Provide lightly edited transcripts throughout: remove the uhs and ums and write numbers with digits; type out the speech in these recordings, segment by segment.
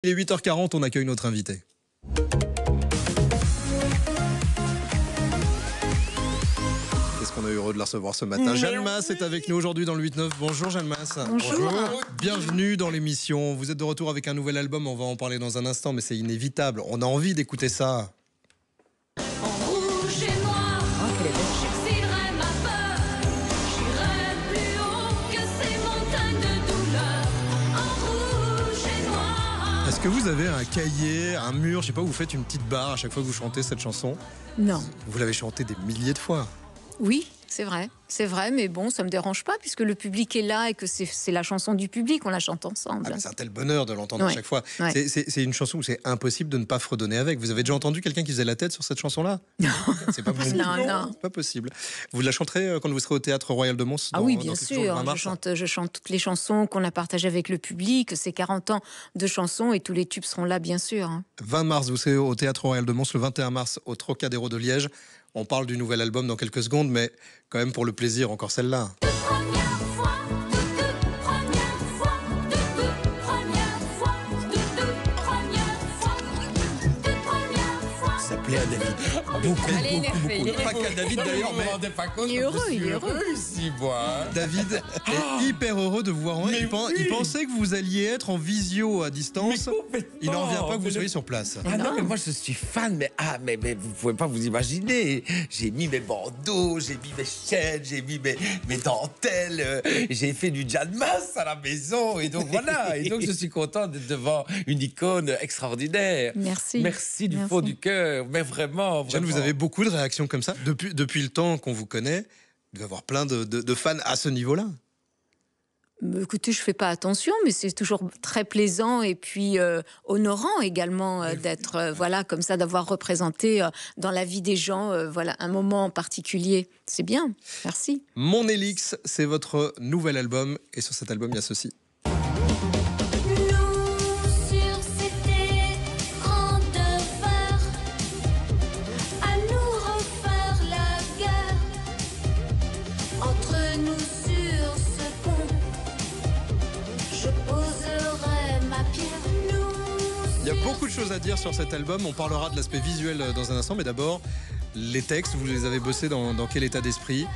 Il est 8h40, on accueille notre invité. Est-ce qu'on est heureux de la recevoir ce matin? Jeanne Masse est avec nous aujourd'hui dans le 8-9. Bonjour Jeanne Masse. Bonjour. Bienvenue dans l'émission. Vous êtes de retour avec un nouvel album, on va en parler dans un instant, mais c'est inévitable. On a envie d'écouter ça. Est-ce que vous avez un cahier, un mur, je sais pas, où vous faites une petite barre à chaque fois que vous chantez cette chanson? Non. Vous l'avez chantée des milliers de fois. Oui, c'est vrai, mais bon, ça me dérange pas puisque le public est là et que c'est la chanson du public, on la chante ensemble. C'est un tel bonheur de l'entendre à chaque fois. Ouais. C'est une chanson où c'est impossible de ne pas fredonner avec. Vous avez déjà entendu quelqu'un qui faisait la tête sur cette chanson-là? Non. C'est pas possible. Non. C'est pas possible. Vous la chanterez quand vous serez au Théâtre Royal de Mons? Ah oui, bien sûr. Je chante toutes les chansons qu'on a partagées avec le public. C'est 40 ans de chansons et tous les tubes seront là, bien sûr. 20 mars, vous serez au Théâtre Royal de Mons, le 21 mars au Trocadéro de Liège. On parle du nouvel album dans quelques secondes, mais quand même pour le plaisir, encore celle-là. Ça plaît à David. Beaucoup. Pas qu'à David d'ailleurs, mais Il est heureux. Ici, moi. David est hyper heureux de vous voir. Mais Il oui. pensait que vous alliez être en visio à distance. Mais complètement. Il n'en revient pas que vous soyez sur place. Ah non, mais moi je suis fan, mais vous pouvez pas vous imaginer. J'ai mis mes bandeaux, j'ai mis mes chaînes, j'ai mis mes dentelles, j'ai fait du Jeanne Masse à la maison, et donc voilà. Et donc je suis content d'être devant une icône extraordinaire. Merci. Merci du fond du cœur, mais vraiment. Jeanne, vous avez beaucoup de réactions comme ça depuis le temps qu'on vous connaît. Vous devez avoir plein de fans à ce niveau-là. Écoutez, je fais pas attention, mais c'est toujours très plaisant et puis honorant également d'être voilà comme ça, d'avoir représenté dans la vie des gens voilà un moment en particulier. C'est bien. Merci. Mon Élix, c'est votre nouvel album et sur cet album il y a ceci. Il y a beaucoup de choses à dire sur cet album. On parlera de l'aspect visuel dans un instant, mais d'abord, les textes, vous les avez bossés dans quel état d'esprit?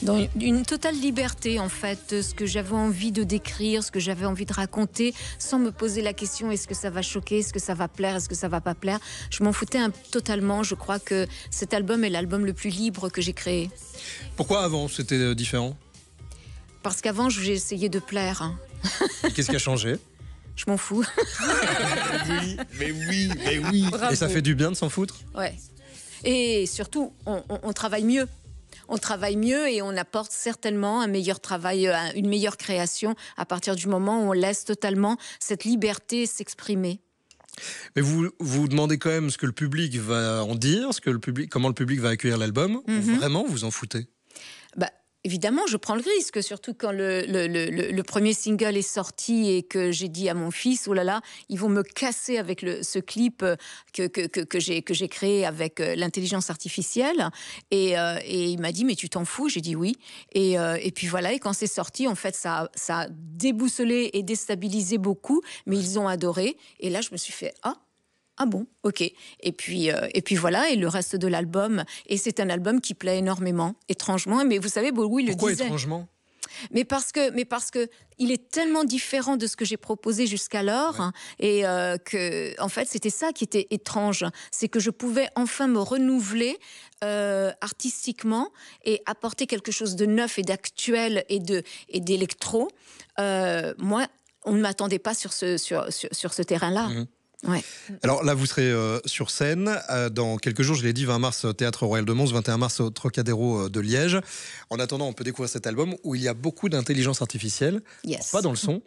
Dans une totale liberté, en fait, ce que j'avais envie de décrire, ce que j'avais envie de raconter, sans me poser la question est-ce que ça va choquer, est-ce que ça va plaire, est-ce que ça va pas plaire. Je m'en foutais totalement. Je crois que cet album est l'album le plus libre que j'ai créé. Pourquoi avant c'était différent? Parce qu'avant, j'ai essayé de plaire. Qu'est-ce qui a changé? Je m'en fous. Mais oui. Bravo. Et ça fait du bien de s'en foutre? Ouais. Et surtout, on travaille mieux. On travaille mieux et on apporte certainement un meilleur travail, une meilleure création à partir du moment où on laisse totalement cette liberté s'exprimer. Mais vous demandez quand même ce que le public va en dire, comment le public va accueillir l'album. Vraiment, vous en foutez? Évidemment, je prends le risque, surtout quand le premier single est sorti et que j'ai dit à mon fils, oh là là, ils vont me casser avec ce clip que j'ai créé avec l'intelligence artificielle. Et il m'a dit, mais tu t'en fous? J'ai dit oui. Et puis voilà, et quand c'est sorti, en fait, ça a déboussolé et déstabilisé beaucoup, mais ils ont adoré. Et là, je me suis fait, ah bon, ok. Et puis voilà, et le reste de l'album. Et c'est un album qui plaît énormément, étrangement. Mais vous savez, Bowie le disait. Pourquoi étrangement? Mais parce que il est tellement différent de ce que j'ai proposé jusqu'alors, hein, et que en fait c'était ça qui était étrange, c'est que je pouvais enfin me renouveler artistiquement et apporter quelque chose de neuf et d'actuel et d'électro. Moi, on ne m'attendait pas sur ce terrain-là. Ouais. Alors là, vous serez sur scène dans quelques jours, je l'ai dit, 20 mars au Théâtre Royal de Mons, 21 mars au Trocadéro de Liège. En attendant, on peut découvrir cet album où il y a beaucoup d'intelligence artificielle, Yes. pas dans le son,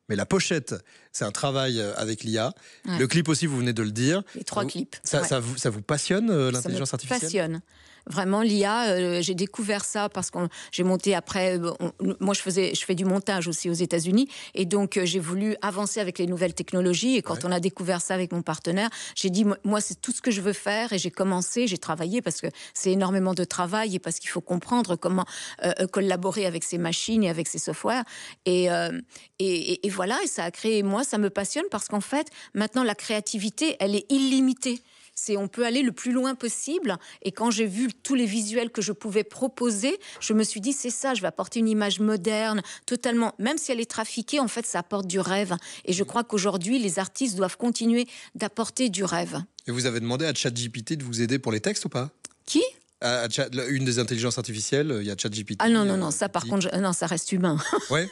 mais la pochette, c'est un travail avec l'IA. Ouais. Le clip aussi, vous venez de le dire. Les 3 clips. Ça vous passionne, l'intelligence Ça me artificielle? passionne. Vraiment, l'IA, j'ai découvert ça parce que j'ai monté après. Moi, je fais du montage aussi aux États-Unis, et donc j'ai voulu avancer avec les nouvelles technologies. Et quand on a découvert ça avec mon partenaire, j'ai dit moi, c'est tout ce que je veux faire. Et j'ai travaillé parce que c'est énormément de travail et parce qu'il faut comprendre comment collaborer avec ces machines et avec ces softwares. Et voilà, et ça a créé. Moi, ça me passionne parce qu'en fait, maintenant, la créativité, elle est illimitée. On peut aller le plus loin possible. Et quand j'ai vu tous les visuels que je pouvais proposer, je me suis dit, c'est ça, je vais apporter une image moderne, totalement, même si elle est trafiquée, en fait, ça apporte du rêve. Et je crois qu'aujourd'hui, les artistes doivent continuer d'apporter du rêve. Et vous avez demandé à ChatGPT de vous aider pour les textes ou pas? Qui? Une des intelligences artificielles, il y a ChatGPT. Ah non, ça par contre, non, ça reste humain. Ouais.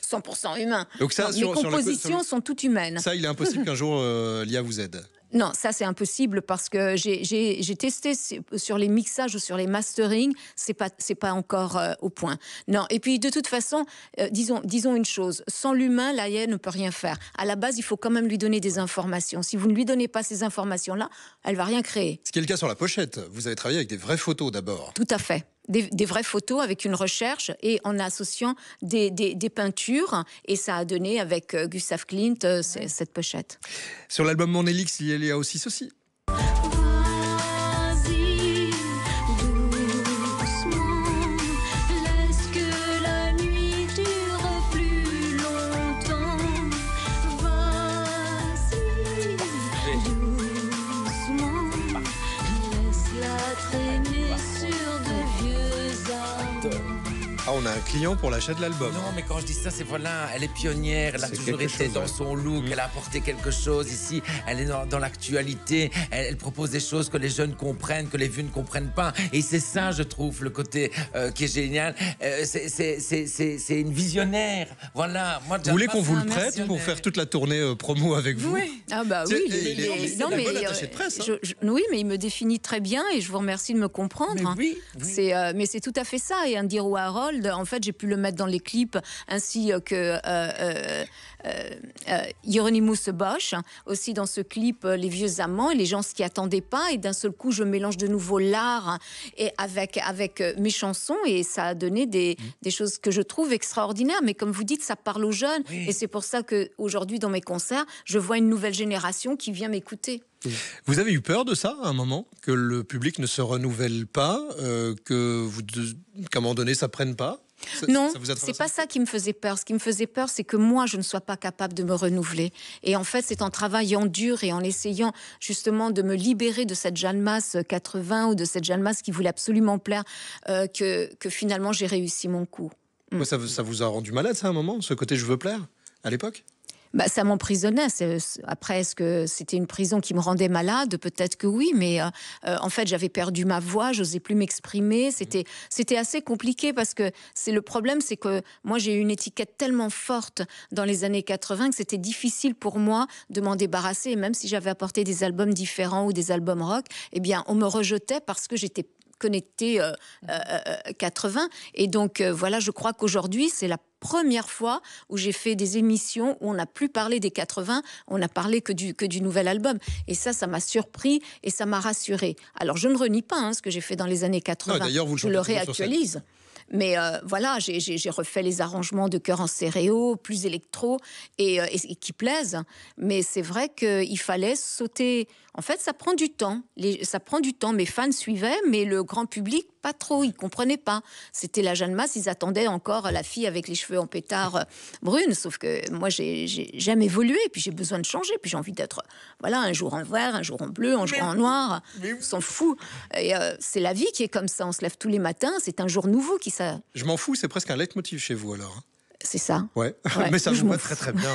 100% humain. Donc ça, mes compositions sont toutes humaines. Ça, il est impossible qu'un jour l'IA vous aide. Non, ça c'est impossible parce que j'ai testé sur les mixages ou sur les masterings, c'est pas encore au point. Non, et puis de toute façon, disons une chose, sans l'humain, l'IA ne peut rien faire. À la base, il faut quand même lui donner des informations. Si vous ne lui donnez pas ces informations-là, elle va rien créer. Ce qui est le cas sur la pochette. Vous avez travaillé avec des vraies photos d'abord. Tout à fait. Des vraies photos avec une recherche et en associant des peintures, et ça a donné avec Gustav Klimt cette pochette. Sur l'album Mon Elix, il y a aussi ceci. Ah, on a un client pour l'achat de l'album. Non, mais quand je dis ça, c'est voilà, elle est pionnière, elle a toujours été dans son look, elle a apporté quelque chose ici, elle est dans l'actualité, elle propose des choses que les jeunes comprennent, que les vieux ne comprennent pas. Et c'est ça, je trouve, le côté qui est génial. C'est une visionnaire. Voilà. Moi, vous voulez qu'on vous le prête pour faire toute la tournée promo avec vous? Oui. Ah bah oui. Non, mais attaché de presse. Hein. Oui, mais il me définit très bien et je vous remercie de me comprendre. Mais oui. Mais c'est tout à fait ça. Et Andy Warhol, en fait, j'ai pu le mettre dans les clips, ainsi que Hieronymus Bosch, aussi dans ce clip Les Vieux Amants, et les gens s'y attendaient pas, et d'un seul coup je mélange de nouveau l'art et avec mes chansons, et ça a donné des choses que je trouve extraordinaires. Mais comme vous dites, ça parle aux jeunes, et c'est pour ça qu'aujourd'hui dans mes concerts, je vois une nouvelle génération qui vient m'écouter. Vous avez eu peur de ça à un moment, que le public ne se renouvelle pas, qu'à un moment donné ça prenne pas? Non, c'est pas ça qui me faisait peur. Ce qui me faisait peur, c'est que moi, je ne sois pas capable de me renouveler. Et en fait, c'est en travaillant dur et en essayant justement de me libérer de cette Jeanne Masse 80 ou de cette Jeanne Masse qui voulait absolument plaire, que finalement j'ai réussi mon coup. Ça vous a rendu malade, ça, à un moment, ce côté je veux plaire, à l'époque? Ça m'emprisonnait. Après, est-ce que c'était une prison qui me rendait malade? Peut-être que oui, mais en fait, j'avais perdu ma voix, j'osais plus m'exprimer. C'était assez compliqué parce que le problème, c'est que moi, j'ai eu une étiquette tellement forte dans les années 80 que c'était difficile pour moi de m'en débarrasser. Et même si j'avais apporté des albums différents ou des albums rock, eh bien, on me rejetait parce que j'étais connectée 80. Et donc, voilà, je crois qu'aujourd'hui, c'est la première fois où j'ai fait des émissions où on n'a plus parlé des 80, on n'a parlé que du nouvel album. Et ça m'a surpris et ça m'a rassuré. Alors, je ne renie pas ce que j'ai fait dans les années 80. Non, d'ailleurs, vous je le réactualise. Mais voilà, j'ai refait les arrangements de chœur en stéréo, plus électro, et qui plaisent. Mais c'est vrai qu'il fallait sauter. En fait, ça prend du temps. Ça prend du temps. Mes fans suivaient, mais le grand public, pas trop. Ils ne comprenaient pas. C'était la Jeanne Masse. Ils attendaient encore la fille avec les cheveux en pétard brune. Sauf que moi, j'aime évoluer. Puis j'ai besoin de changer. Puis j'ai envie d'être, voilà, un jour en vert, un jour en bleu, un jour en noir. On s'en fout. Et c'est la vie qui est comme ça. On se lève tous les matins. C'est un jour nouveau qui ça. Je m'en fous. C'est presque un leitmotiv chez vous alors. C'est ça. Ouais. Mais ça vous va très très bien.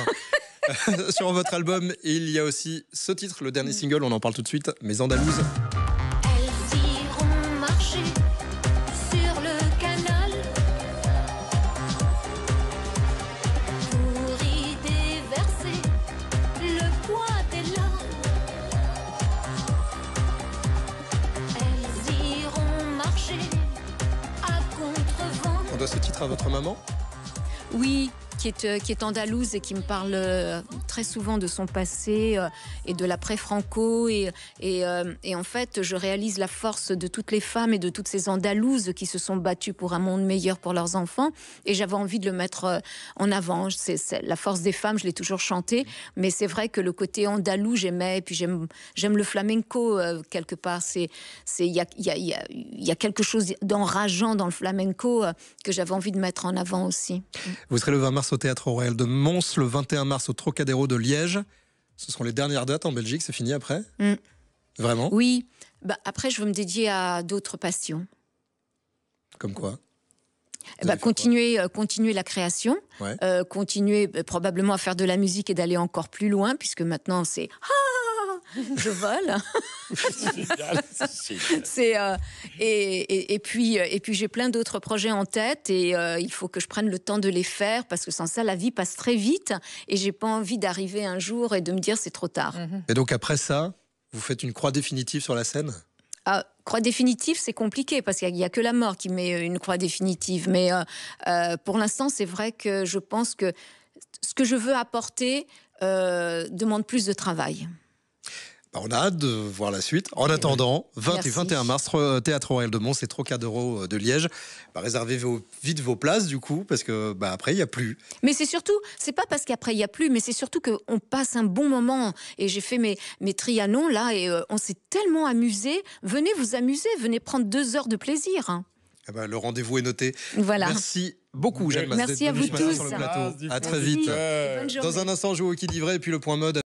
Sur votre album, il y a aussi ce titre, le dernier single, on en parle tout de suite, Mes Andalouses. Elles iront marcher sur le canal pour y déverser le poids des larmes. Elles iront marcher à contre-vent. On doit ce titre à votre maman? Oui, qui est andalouse et qui me parle très souvent de son passé et de l'après-Franco. Et en fait, je réalise la force de toutes les femmes et de toutes ces Andalouses qui se sont battues pour un monde meilleur pour leurs enfants. Et j'avais envie de le mettre en avant. C'est la force des femmes, je l'ai toujours chanté. Mais c'est vrai que le côté andalou, j'aimais. Et puis j'aime le flamenco quelque part. Il y a quelque chose d'enrageant dans le flamenco que j'avais envie de mettre en avant aussi. Vous serez le 20 mars au Théâtre Royal de Mons, le 21 mars au Trocadéro de Liège. Ce seront les dernières dates en Belgique, c'est fini après ? Vraiment ? Oui. Après, je veux me dédier à d'autres passions. Comme quoi ? Continuer la création, Ouais. continuer probablement à faire de la musique et d'aller encore plus loin, puisque maintenant c'est je vole. Et puis j'ai plein d'autres projets en tête et il faut que je prenne le temps de les faire parce que sans ça la vie passe très vite et j'ai pas envie d'arriver un jour et de me dire c'est trop tard. Et donc après ça, vous faites une croix définitive sur la scène ? Croix définitive, c'est compliqué parce qu'il n'y a que la mort qui met une croix définitive. Mais pour l'instant, c'est vrai que je pense que ce que je veux apporter demande plus de travail. On a hâte de voir la suite. En attendant, 20 Merci. et 21 mars, Théâtre Royal de Mons et Trocadéro de Liège. Réservez vite vos places du coup, parce que après, il n'y a plus. Mais c'est surtout, c'est pas parce qu'après il n'y a plus, mais c'est surtout qu'on passe un bon moment. Et j'ai fait mes Trianon là et on s'est tellement amusés. Venez vous amuser, venez prendre 2 heures de plaisir. Hein. Le rendez-vous est noté. Voilà. Merci beaucoup, Jeanne Mas, Merci d'être à venue vous ce matin tous. sur le plateau. À très Merci. vite. Bonne journée. Dans un instant, je joue au qui livrait et puis le point mode.